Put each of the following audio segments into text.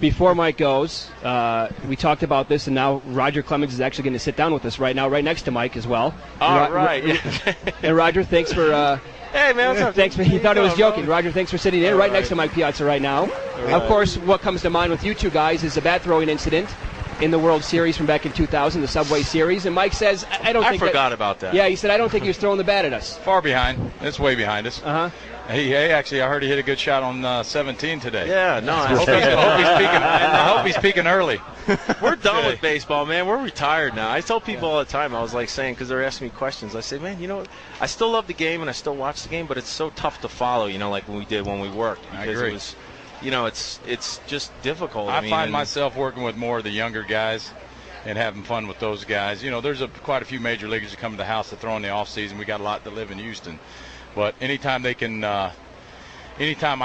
Before Mike goes, we talked about this, and now Roger Clemens is actually going to sit down with us right now, right next to Mike as well. All right. And Roger, thanks for... hey, man, what's up? Thanks for, he thought it was joking. Roger, thanks for sitting in right next to Mike Piazza right now. Of course, what comes to mind with you two guys is the bat-throwing incident in the World Series from back in 2000, the Subway Series. And Mike says, I forgot about that. Yeah, he said, I don't think he was throwing the bat at us. Far behind. It's way behind us. Uh-huh. Hey, actually, I heard he hit a good shot on 17 today. Yeah, no. I hope he's peaking early. We're done with baseball, man. We're retired now. I tell people all the time, I was like saying, because they're asking me questions, I say, man, you know, I still love the game and I still watch the game, but it's so tough to follow, you know, like when we did when we worked. I agree. It was, you know, it's just difficult. I find myself working with more of the younger guys and having fun with those guys. You know, there's quite a few major leaguers that come to the house to throw in the off season. We got a lot that live in Houston. But anytime I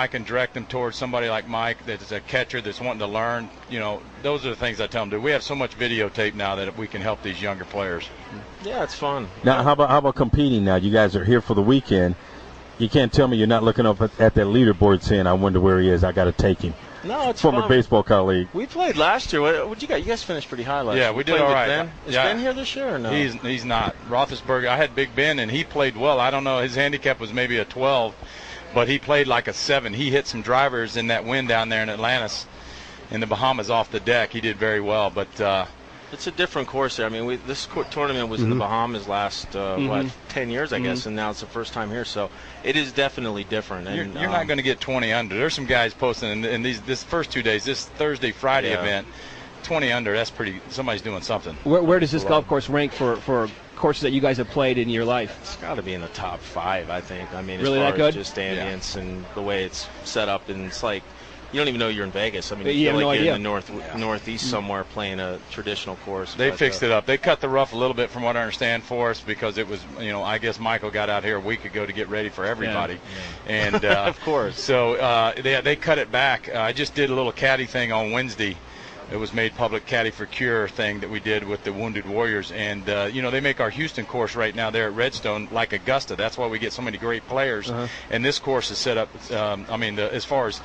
can direct them towards somebody like Mike that's a catcher that's wanting to learn, you know, those are the things I tell them to do. We have so much videotape now that we can help these younger players. Yeah, it's fun. Now, how about competing now? You guys are here for the weekend. You can't tell me you're not looking up at that leaderboard saying, I wonder where he is. I got to take him. No, it's former fun. Baseball colleague. We played last year. What you got? You guys finished pretty high last year. Yeah, we did all right. Ben? Is Ben here this year or no? He's not. Roethlisberger, I had Big Ben, and he played well. I don't know. His handicap was maybe a 12, but he played like a 7. He hit some drivers in that wind down there in Atlantis, in the Bahamas off the deck. He did very well, but it's a different course there. I mean, this tournament was in the Bahamas last 10 years, I guess, and now it's the first time here. So it is definitely different. And, you're not going to get 20 under. There's some guys posting in this first 2 days, this Thursday, Friday event, 20 under. That's pretty. Somebody's doing something. Where does this golf course rank for courses that you guys have played in your life? It's got to be in the top 5, I think. I mean, really as far that good? as just ambience and the way it's set up, and it's like you don't even know you're in Vegas. I mean, you feel have like no you're idea. in the northeast somewhere playing a traditional course. They fixed it up. They cut the rough a little bit, from what I understand, for us because it was, you know, I guess Michael got out here a week ago to get ready for everybody, and of course. So they cut it back. I just did a little caddy thing on Wednesday. It was made public, Caddy for Cure thing that we did with the Wounded Warriors. And, you know, they make our Houston course right now there at Redstone like Augusta. That's why we get so many great players. And this course is set up, as far as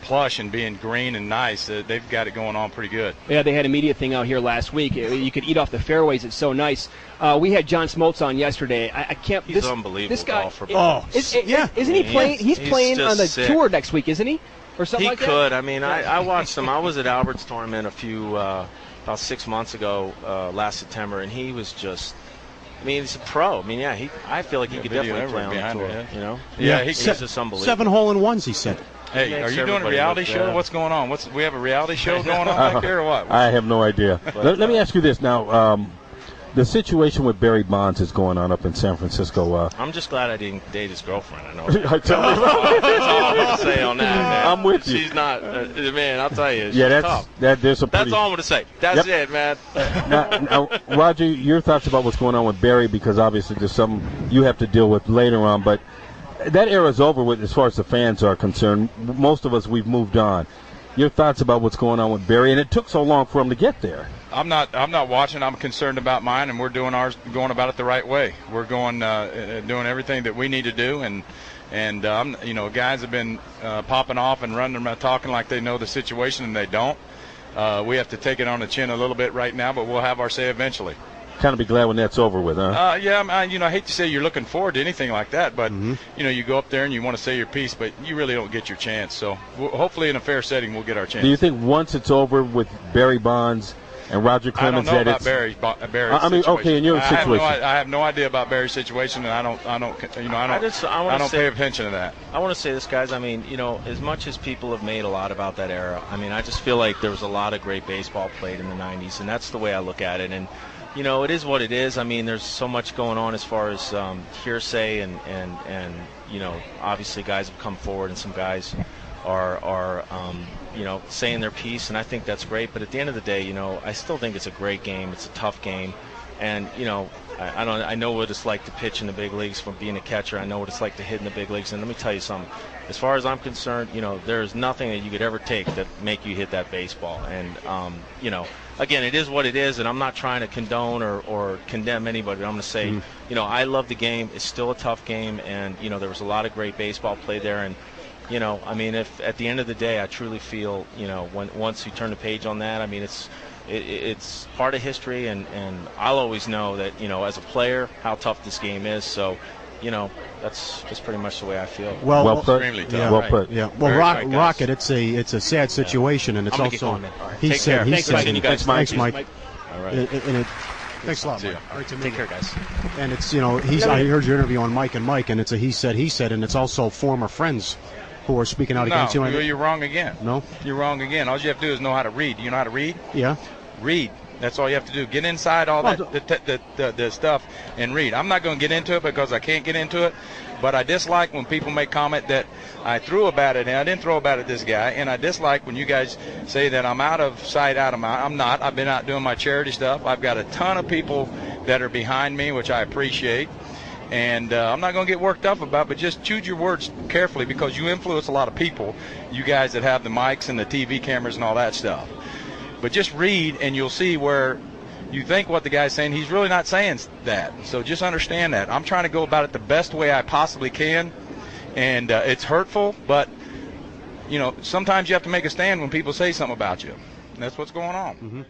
plush and being green and nice, they've got it going on pretty good. Yeah, they had a media thing out here last week. You could eat off the fairways. It's so nice. We had John Smoltz on yesterday. I can't. He's unbelievable. This guy, golfer. Isn't he playing? He's playing on the tour next week, isn't he? Or something like that? He could. I mean, I watched him. I was at Albert's tournament about 6 months ago, last September, and he was just. I mean, he's a pro. I mean, I feel like he could definitely play on the tour. You know? Yeah, he's just unbelievable. 7 hole-in-ones, he said. Hey, are you doing a reality show? What's going on? We have a reality show going on back there or what? I have no idea. Let me ask you this now. The situation with Barry Bonds is going on up in San Francisco. I'm just glad I didn't date his girlfriend. I know. That's all I'm going to say on that, man. I'm with you. She's not, man, I'll tell you. Yeah, tough. There's That's all I'm going to say. That's it, man. now, Roger, your thoughts about what's going on with Barry, because obviously there's some you have to deal with later on, but that era's over with as far as the fans are concerned. Most of us, we've moved on. Your thoughts about what's going on with Barry, and it took so long for him to get there. I'm not watching. I'm concerned about mine, and we're doing ours, going about it the right way. We're doing everything that we need to do, and you know, guys have been popping off and running around talking like they know the situation, and they don't. We have to take it on the chin a little bit right now, but we'll have our say eventually. Kind of be glad when that's over with, huh? Yeah, I hate to say you're looking forward to anything like that, but you know, you go up there and you want to say your piece, but you really don't get your chance. So hopefully in a fair setting we'll get our chance. Do you think once it's over with Barry Bonds and Roger Clemens, I don't know about Barry's I mean, situation. okay, in your situation, I have no idea about Barry's situation, and I don't pay attention to that. I want to say this, guys. I mean, you know, as much as people have made a lot about that era, I mean, I just feel like there was a lot of great baseball played in the '90s, and that's the way I look at it. And you know, it is what it is. I mean, there's so much going on as far as hearsay, and you know, obviously guys have come forward, and some guys are you know, saying their piece, and I think that's great. But at the end of the day, you know, I still think it's a great game. It's a tough game, and you know, I know what it's like to pitch in the big leagues from being a catcher. I know what it's like to hit in the big leagues. And let me tell you something. As far as I'm concerned, you know, there's nothing that you could ever take that make you hit that baseball. And you know, again, it is what it is, and I'm not trying to condone or condemn anybody. I'm going to say, you know, I love the game. It's still a tough game, and you know, there was a lot of great baseball played there, and you know, I mean, if at the end of the day, I truly feel, you know, once you turn the page on that, I mean, it's part of history, and I'll always know that, you know, as a player, how tough this game is. So, you know, that's pretty much the way I feel. Well put. Extremely tough. Yeah, well put. Yeah. Well, Rocket, it's a sad situation, and it's also Right. he Take said care. he Thanks, said Mike. thanks, Mike. All right. And thanks a lot, Mike. All right, take care, guys. And it's, you know, I heard your interview on Mike and Mike, and it's a he said, and it's also former friends who are speaking out against you. No, you're wrong again. No? You're wrong again. All you have to do is know how to read. Do you know how to read? Yeah. Read. That's all you have to do. Get inside all the stuff and read. I'm not going to get into it because I can't get into it, but I dislike when people make comment that I threw a bat at him. I didn't throw a bat at this guy, and I dislike when you guys say that I'm out of sight, out of mind. I'm not. I've been out doing my charity stuff. I've got a ton of people that are behind me, which I appreciate. And I'm not going to get worked up about it, but just choose your words carefully because you influence a lot of people, you guys that have the mics and the TV cameras and all that stuff. But just read, and you'll see where you think what the guy's saying. He's really not saying that. So just understand that. I'm trying to go about it the best way I possibly can, and it's hurtful, but, you know, sometimes you have to make a stand when people say something about you. And that's what's going on. Mm-hmm.